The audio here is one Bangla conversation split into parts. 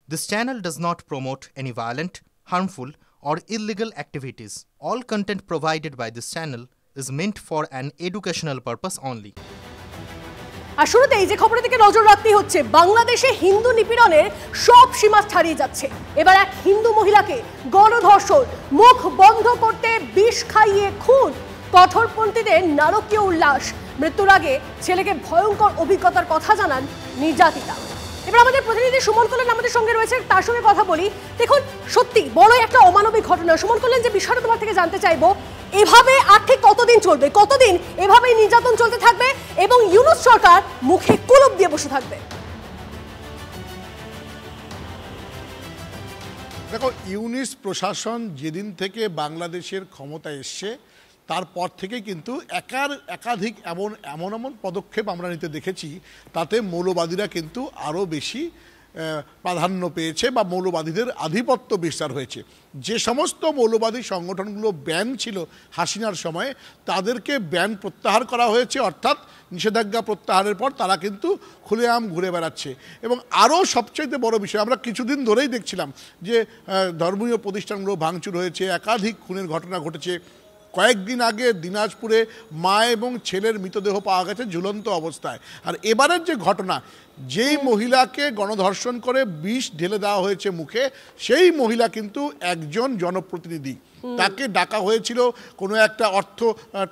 This channel does not promote any violent, harmful, or illegal activities. All content provided by this channel is meant for an educational purpose only. আর শুরুতে এই যে খবরের দিকে নজর রাখতে হচ্ছে, বাংলাদেশে হিন্দু নিপীড়নের সব সীমা ছাড়িয়ে যাচ্ছে। এবার এক হিন্দু মহিলাকে গণধর্ষণ, মুখ বন্ধ করতে বিষ খাইয়ে খুন, কঠোরপন্থীদের নারকীয় উল্লাস। মৃত্যুর আগে ছেলেকে ভয়ঙ্কর অভিজ্ঞতার কথা জানান নির্যাতিতা। এবার আমাদের প্রতিনিধি সুমন কল্যাণ আমাদের সঙ্গে রয়েছে, তার সঙ্গে কথা বলি। দেখুন, সত্যি বড় একটা অমানবিক ঘটনা। সুমন কল্যাণ, যে বিষয়টা তোমার থেকে জানতে চাইবো, এভাবে আর ঠিক কতদিন চলবে? কতদিন এভাবেই নির্যাতন চলতে থাকবে এবং ইউনূস সরকার মুখে কুলুপ দিয়ে বসে থাকবে? দেখো, ইউনূস প্রশাসন যেদিন থেকে বাংলাদেশের ক্ষমতায় এসছে তারপর থেকে কিন্তু একাধিক এমন পদক্ষেপ আমরা নিতে দেখেছি, তাতে মৌলবাদীরা কিন্তু আরও বেশি প্রাধান্য পেয়েছে বা মৌলবাদীদের আধিপত্য বিস্তার হয়েছে। যে সমস্ত মৌলবাদী সংগঠনগুলো ব্যান ছিল হাসিনার সময়ে, তাদেরকে ব্যান প্রত্যাহার করা হয়েছে, অর্থাৎ নিষেধাজ্ঞা প্রত্যাহারের পর তারা কিন্তু খুলেআম ঘুরে বেড়াচ্ছে। এবং আরও সবচাইতে বড় বিষয়, আমরা কিছুদিন ধরেই দেখছিলাম যে ধর্মীয় প্রতিষ্ঠানগুলো ভাঙচুর হয়েছে, একাধিক খুনের ঘটনা ঘটেছে। কয়েকদিন আগে দিনাজপুরে মা এবং ছেলের মৃতদেহ পাওয়া গেছে ঝুলন্ত অবস্থায়। আর এবারের যে ঘটনা, যেই মহিলাকে গণধর্ষণ করে বিষ ঢেলে দেওয়া হয়েছে মুখে, সেই মহিলা কিন্তু একজন জনপ্রতিনিধি। তাকে ডাকা হয়েছিল কোনো একটা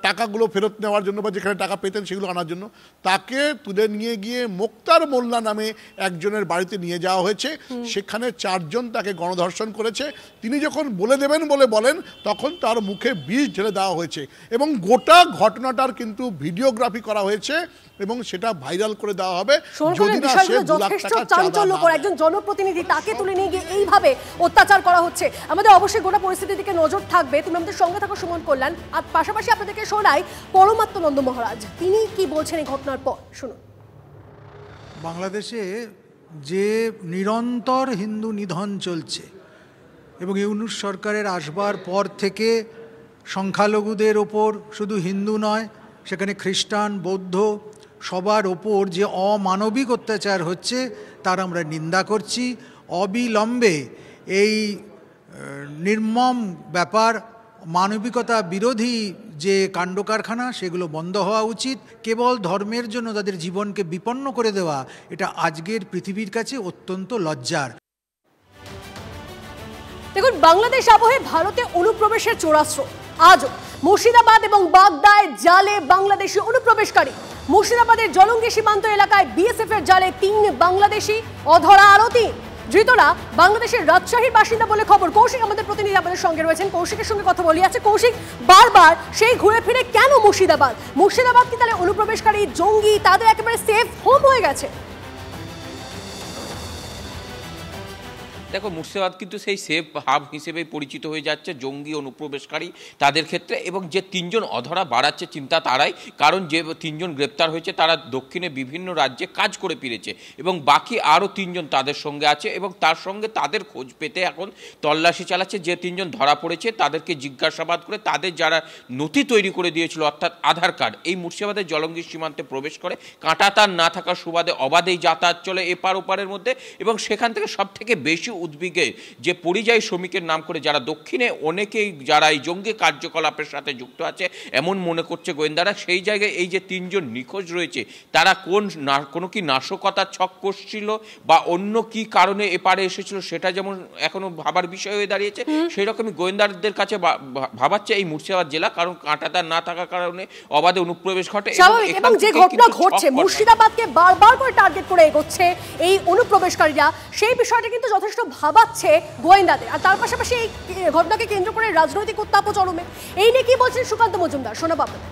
টাকাগুলো ফেরত নেওয়ার জন্য বা যেখানে টাকা পেতেন সেগুলো আনার জন্য। তাকে তুলে নিয়ে গিয়ে মোক্তার মোল্লা নামে একজনের বাড়িতে নিয়ে যাওয়া হয়েছে। সেখানে 4 জন তাকে গণধর্ষণ করেছে। তিনি যখন বলে দেবেন বলেন, তখন তার মুখে বিষ ঢেলে দেওয়া হয়েছে এবং গোটা ঘটনাটার কিন্তু ভিডিওগ্রাফি করা হয়েছে এবং সেটা ভাইরাল করে দেওয়া হবে। যদি না সে 2 লাখ টাকা চাঁদা, একজন জনপ্রতিনিধি, তাকে তুলে নিয়ে গিয়ে এইভাবে অত্যাচার করা হচ্ছে। আমাদের অবশ্যই গোটা পরিস্থিতির দিকে নজর থাকবে। তুমি আমাদের সঙ্গে থাকো সুমন কল্যাণ। আর পাশাপাশি আপনাদেরকে শোনাই পরমাত্মানন্দ মহারাজ, তিনি কি বলছেন এই ঘটনার পর, শুনুন। বাংলাদেশে যে নিরন্তর হিন্দু নিধন চলছে এবং ইউনূস সরকারের আসবার পর থেকে সংখ্যালঘুদের ওপর, শুধু হিন্দু নয়, সেখানে খ্রিস্টান, বৌদ্ধ, সবার ওপর যে অমানবিক অত্যাচার হচ্ছে তার আমরা নিন্দা করছি। অবিলম্বে এই নির্মম ব্যাপার, মানবিকতা বিরোধী যে কাণ্ডকারখানা, সেগুলো বন্ধ হওয়া উচিত। কেবল ধর্মের জন্য তাদের জীবনকে বিপন্ন করে দেওয়া, এটা আজকের পৃথিবীর কাছে অত্যন্ত লজ্জার। দেখুন, বাংলাদেশ আবহে ভারতে অনুপ্রবেশের চোরাস্রোত। আজও মুর্শিদাবাদ এবং বাগদায় জালে বাংলাদেশি অনুপ্রবেশকারী। মুর্শিদাবাদের জলঙ্গি সীমান্ত এলাকায় বিএসএফ এর জালে 3 বাংলাদেশি, অধরা আরও 3। ধৃতরা বাংলাদেশের রাজশাহীর বাসিন্দা বলে খবর। কৌশিক আমাদের প্রতিনিধি আমাদের সঙ্গে রয়েছেন, কৌশিকের সঙ্গে কথা বলি। আছে কৌশিক, বারবার সেই ঘুরে ফিরে কেন মুর্শিদাবাদ কি তাহলে অনুপ্রবেশকারী, জঙ্গি, তাদের একেবারে সেফ হোম হয়ে গেছে? দেখো, মুর্শিদাবাদ কিন্তু সেই সেফ হাব হিসেবে পরিচিত হয়ে যাচ্ছে জঙ্গি অনুপ্রবেশকারী তাদের ক্ষেত্রে। এবং যে 3 জন অধরা বাড়াচ্ছে চিন্তা তারাই, কারণ যে 3 জন গ্রেপ্তার হয়েছে তারা দক্ষিণে বিভিন্ন রাজ্যে কাজ করে ফিরেছে এবং বাকি আরও 3 জন তাদের সঙ্গে আছে এবং তার সঙ্গে তাদের খোঁজ পেতে এখন তল্লাশি চালাচ্ছে। যে 3 জন ধরা পড়েছে তাদেরকে জিজ্ঞাসাবাদ করে তাদের যারা নথি তৈরি করে দিয়েছিল, অর্থাৎ আধার কার্ড, এই মুর্শিদাবাদের জলঙ্গি সীমান্তে প্রবেশ করে কাঁটাতার না থাকার সুবাদে অবাধেই যাতায়াত চলে এপার ওপারের মধ্যে। এবং সেখান থেকে সব থেকে বেশি উদ্বিগ্নে যে পরিযায়ী শ্রমিকের নাম করে যারা দক্ষিণে অনেকেই যারা এই জঙ্গি কার্যকলাপের সাথে যুক্ত আছে এমন মনে করছে গোয়েন্দারা। সেই জায়গায় এই যে 3 জন নিখোঁজ রয়েছে, তারা কোনো কি নাশকতার ছক করছিল বা অন্য কি কারণে এপারে এসেছিল, সেটা যেমন এখনো ভাবার বিষয় হয়ে দাঁড়িয়েছে, সেই রকমই গোয়েন্দাদের কাছে ভাবাচ্ছে এই মুর্শিদাবাদ জেলা, কারণ কাঁটাতার না থাকার কারণে অবাধে অনুপ্রবেশ ঘটে। এবং যে ঘটনা ঘটছে, মুর্শিদাবাদকে বারবার করে টার্গেট করে এগোচ্ছে এই অনুপ্রবেশকারীরা, সেই বিষয়টা কিন্তু যথেষ্ট ভাবাচ্ছে গোয়েন্দাদের। আর তার পাশাপাশি এই ঘটনাকে কেন্দ্র করে রাজনৈতিক উত্তাপও চরমে। এই নিয়ে কি বলছেন সুকান্ত মজুমদার, শোনাবো আপনাদের।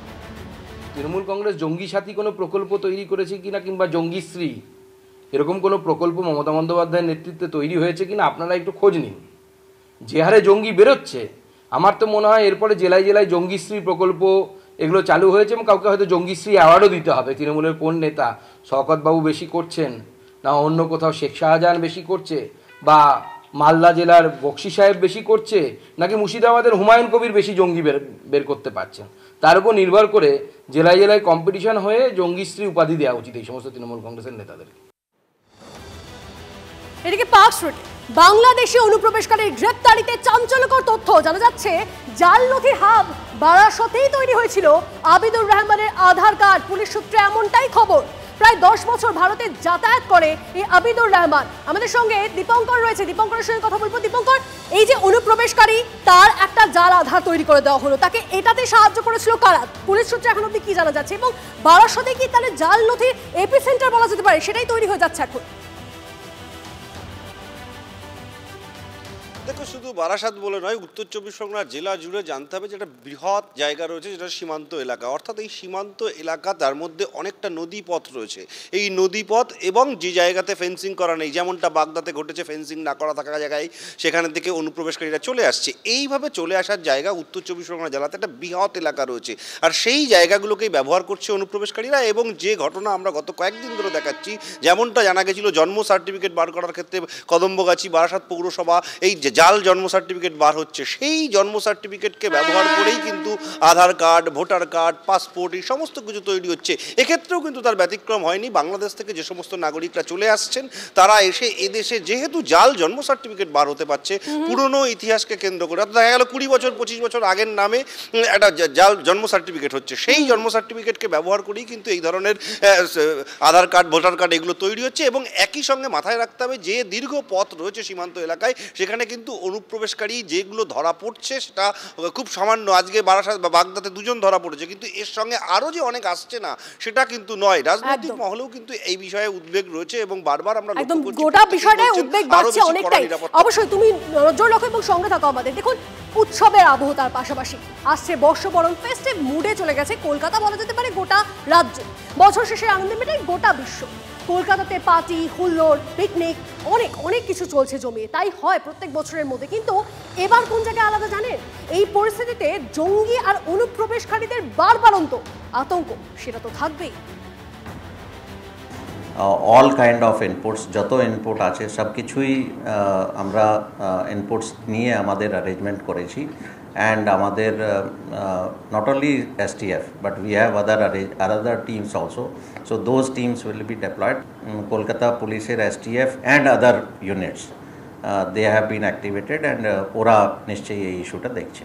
তৃণমূল কংগ্রেস জঙ্গি সাথী কোনো প্রকল্প তৈরি করেছে কিনা, কিংবা জঙ্গিশ্রী এরকম কোনো প্রকল্প মমতা বন্দ্যোপাধ্যায়ের নেতৃত্বে তৈরি হয়েছে কিনা আপনারা একটু খোঁজ নিন। যে হারে জঙ্গি বেরোচ্ছে, আমার তো মনে হয় এরপরে জেলায় জেলায় জঙ্গিশ্রী প্রকল্প এগুলো চালু হয়েছে এবং কাউকে হয়তো জঙ্গিশ্রী অ্যাওয়ার্ডও দিতে হবে। তৃণমূলের কোন নেতা, শওকতবাবু বেশি করছেন না অন্য কোথাও শেখ শাহজাহান বেশি করছে, বা মালদা জেলার বক্সি সাহেব বেশি করছে, নাকি মুর্শিদাবাদের হুমায়ুন কবির বেশি জঙ্গি বের করতে পারছেন, তার উপর নির্ভর করে জেলায় জেলায় কম্পিটিশন হয়ে জঙ্গিশ্রী উপাধি দেওয়া উচিত এই সমস্ত তৃণমূল কংগ্রেসের নেতাদের। এদিকে পার্ক স্ট্রিটে বাংলাদেশে অনুপ্রবেশকারীর গ্রেপ্তারিতে চাঞ্চল্যকর তথ্য জানা যাচ্ছে। জাল নথির হাব বারাসতেই তৈরি হয়েছিল আবিদুর রহমানের আধার কার্ড। পুলিশ সূত্রে এমনটাই খবর। প্রায় 10 বছর ভারতে যাতায়াত করে এই আবিদুর রহমান। আমাদের সঙ্গে দীপঙ্কর রয়েছে, দীপঙ্করের সঙ্গে কথা বলবো। দীপঙ্কর, এই যে অনুপ্রবেশকারী, তার একটা জাল আধার তৈরি করে দেওয়া হলো, তাকে এটাতে সাহায্য করেছিল কারা? পুলিশ সূত্রে এখন অব্দি কি জানা যাচ্ছে? এবং বারাসতে কি তাহলে জাল নথির এপিসেন্টার বলা যেতে পারে, সেটাই তৈরি হয়ে যাচ্ছে এখন? দেখো, শুধু বারাসাত বলে নয়, উত্তর চব্বিশ পরগনা জেলা জুড়ে জানতে হবে যে একটা বৃহৎ জায়গা রয়েছে যেটা সীমান্ত এলাকা। অর্থাৎ এই সীমান্ত এলাকা, তার মধ্যে অনেকটা নদীপথ রয়েছে। এই নদীপথ এবং যে জায়গাতে ফেন্সিং করা নেই, যেমনটা বাগদাতে ঘটেছে, ফেন্সিং না করা থাকা জায়গায় সেখানে থেকে অনুপ্রবেশকারীরা চলে আসছে। এইভাবে চলে আসার জায়গা উত্তর চব্বিশ পরগনা জেলাতে একটা বৃহৎ এলাকা রয়েছে, আর সেই জায়গাগুলোকেই ব্যবহার করছে অনুপ্রবেশকারীরা। এবং যে ঘটনা আমরা গত কয়েকদিন ধরে দেখাচ্ছি, যেমনটা জানা গেছিল জন্ম সার্টিফিকেট বার করার ক্ষেত্রে কদম্বগাছি বারাসাত পৌরসভা এই জাল জন্ম সার্টিফিকেট বার হচ্ছে, সেই জন্ম সার্টিফিকেটকে ব্যবহার করেই কিন্তু আধার কার্ড, ভোটার কার্ড, পাসপোর্ট এই সমস্ত কিছু তৈরি হচ্ছে। এক্ষেত্রেও কিন্তু তার ব্যতিক্রম হয়নি। বাংলাদেশ থেকে যে সমস্ত নাগরিকরা চলে আসছেন, তারা এসে এদেশে যেহেতু জাল জন্ম সার্টিফিকেট বার হতে পারছে পুরনো ইতিহাসকে কেন্দ্র করে, দেখা গেল 20 বছর 25 বছর আগের নামে একটা জাল জন্ম সার্টিফিকেট হচ্ছে, সেই জন্ম সার্টিফিকেটকে ব্যবহার করেই কিন্তু এই ধরনের আধার কার্ড, ভোটার কার্ড এগুলো তৈরি হচ্ছে। এবং একই সঙ্গে মাথায় রাখতে হবে যে দীর্ঘ পথ রয়েছে সীমান্ত এলাকায়, সেখানে কিন্তু অনুপ্রবেশকারী যেগুলো ধরা পড়ছে সেটা খুব সামান্য। আজকে বারাসাত বা বাগদাতে 2 জন ধরা পড়েছে, কিন্তু এর সঙ্গে আরও যে অনেক আসছে না সেটা কিন্তু নয়। রাজনৈতিক মহলেও কিন্তু এই বিষয়ে উদ্বেগ রয়েছে এবং বারবার আমরা একদম গোটা বিষয়টাই উদ্বেগ বাড়ছে অনেকটাই। অবশ্যই তুমি নজর রাখো এবং সঙ্গে থাকো আমাদের। দেখুন, উৎসবের আবহ, তার পাশাপাশি আসছে বর্ষবরণ, ফেস্টিভ মুডে চলে গেছে কলকাতা, বলা যেতে পারে গোটা রাজ্য। বছর শেষে আনন্দে মেটায় গোটা বিশ্ব। কলকাতাতে পার্টি, হুল্লোড়, পিকনিক, অনেক কিছু চলছে জমিয়ে। তাই হয় প্রত্যেক বছরের মধ্যে, কিন্তু এবার কোন জায়গায় আলাদা জানেন? এই পরিস্থিতিতে জঙ্গি আর অনুপ্রবেশকারীদের বারবারন্ত আতঙ্ক সেটা তো থাকবেই। অল কাইন্ড অফ ইনপুটস, যত ইনপুট আছে সব কিছুই আমরা ইনপুটস নিয়ে আমাদের অ্যারেঞ্জমেন্ট করেছি। অ্যান্ড আমাদের not only STF but we have other teams also, so those teams will be deployed. Kolkata Police's STF and other units they have been activated and ওরা নিশ্চয়ই এই ইস্যুটা দেখছে।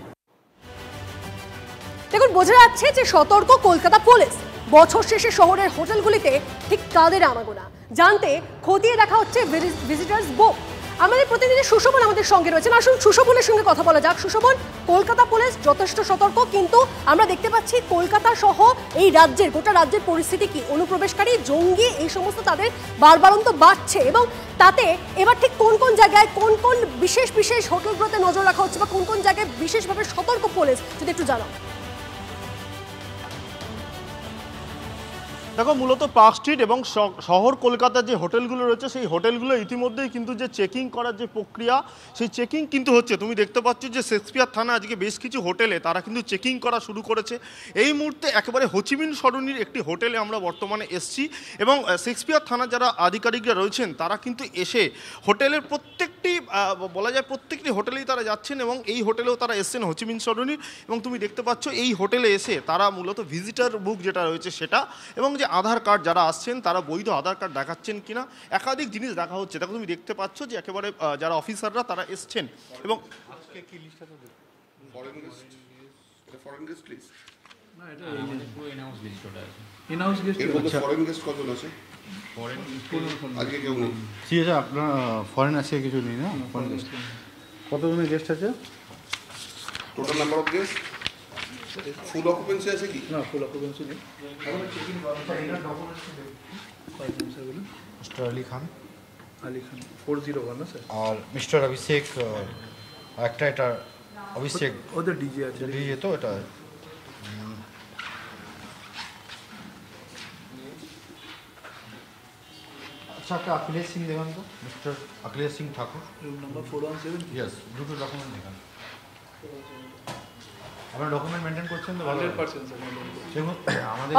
দেখুন, বোঝা যাচ্ছে যে সতর্ক কলকাতা পুলিশ। বছর শেষে শহরের হোটেলগুলিতে ঠিক কাদের আনাগোনা জানতে খতিয়ে দেখা হচ্ছে ভিজিটার্স বুক। আমাদের প্রতিনিধি সুশোভন আমাদের সঙ্গে রয়েছেন। আসুন সুশোভনের সঙ্গে কথা বলা যাক। সুশোভন, কলকাতা পুলিশ যথেষ্ট সতর্ক, কিন্তু আমরা দেখতে পাচ্ছি কলকাতা সহ এই রাজ্যের, গোটা রাজ্যের পরিস্থিতি কি? অনুপ্রবেশকারী, জঙ্গি এই সমস্ত তাদের বারবারন্ত বাড়ছে, এবং তাতে এবার ঠিক কোন কোন জায়গায় কোন কোন বিশেষ হোটেলগুলোতে নজর রাখা হচ্ছে, বা কোন কোন জায়গায় বিশেষভাবে সতর্ক পুলিশ, যদি একটু জানাও। দেখো, মূলত পার্ক স্ট্রিট এবং শহর কলকাতার যে হোটেলগুলো রয়েছে, সেই হোটেলগুলো ইতিমধ্যেই কিন্তু যে চেকিং করার যে প্রক্রিয়া, সেই চেকিং কিন্তু হচ্ছে। তুমি দেখতে পাচ্ছ যে শেক্সপিয়ার থানা আজকে বেশ কিছু হোটেলে তারা কিন্তু চেকিং করা শুরু করেছে। এই মুহূর্তে একেবারে হোচিমিন সরণির একটি হোটেলে আমরা বর্তমানে এসছি, এবং শেক্সপিয়ার থানা যারা আধিকারিকরা রয়েছেন তারা কিন্তু এসে হোটেলের প্রত্যেকটি, বলা যায় প্রত্যেকটি হোটেলেই তারা যাচ্ছেন, এবং এই হোটেলেও তারা এসছেন হোচিমিন সরণির। এবং তুমি দেখতে পাচ্ছ এই হোটেলে এসে তারা মূলত ভিজিটার বুক যেটা রয়েছে সেটা, এবং যে আধার কার্ড যারা আসছেন তারা বৈধ আধার কার্ড দেখাচ্ছেন কিনা, একাধিক জিনিস দেখা হচ্ছে। দেখো, তুমি দেখতে পাচ্ছ যে একেবারে যারা অফিসাররা তারা এসছেন। এবং আজকে কি লিস্টটা ফরেন গেস্ট, এটা ফরেন গেস্ট লিস্ট না, এটা পুরো ইনহাউস লিস্ট ওটা আছে। ইনহাউস গেস্ট এর মধ্যে ফরেন গেস্ট কতজন আছে? ফরেন আজকে কেউ নেই। ঠিক আছে, আপনার ফরেন আছে কিছু নেই না? ফরেন গেস্ট কতজনের গেস্ট আছে? Total number of guest full occupancy আছে কি? না, ফুল অকুপেন্সি নেই। মিস্টার আলী খান 401 না স্যার, আর মিস্টার অভিষেক একটা, এটা অভিষেক ওদের ডিজে আছে, ডিজে তো এটা। আচ্ছা, একটা অখিলেশ সিং দেখান তো, mister Akhilesh Singh Thakur, room number 417। Yes, দুটো ডকুমেন্ট দেখান। আপনারা ডকুমেন্ট মেনটেন করছেন তো? 100% স্যার।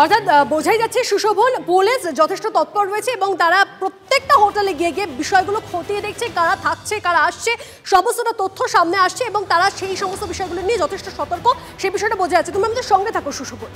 অর্থাৎ বোঝাই যাচ্ছে সুশোভন, পুলিশ যথেষ্ট তৎপর রয়েছে, এবং তারা প্রত্যেকটা হোটেলে গিয়ে বিষয়গুলো খতিয়ে দেখছে, কারা থাকছে, কারা আসছে, সমস্তটা তথ্য সামনে আসছে, এবং তারা সেই সমস্ত বিষয়গুলো নিয়ে যথেষ্ট সতর্ক, সেই বিষয়টা বোঝা যাচ্ছে। তুমি আমাদের সঙ্গে থাকো সুশোভন।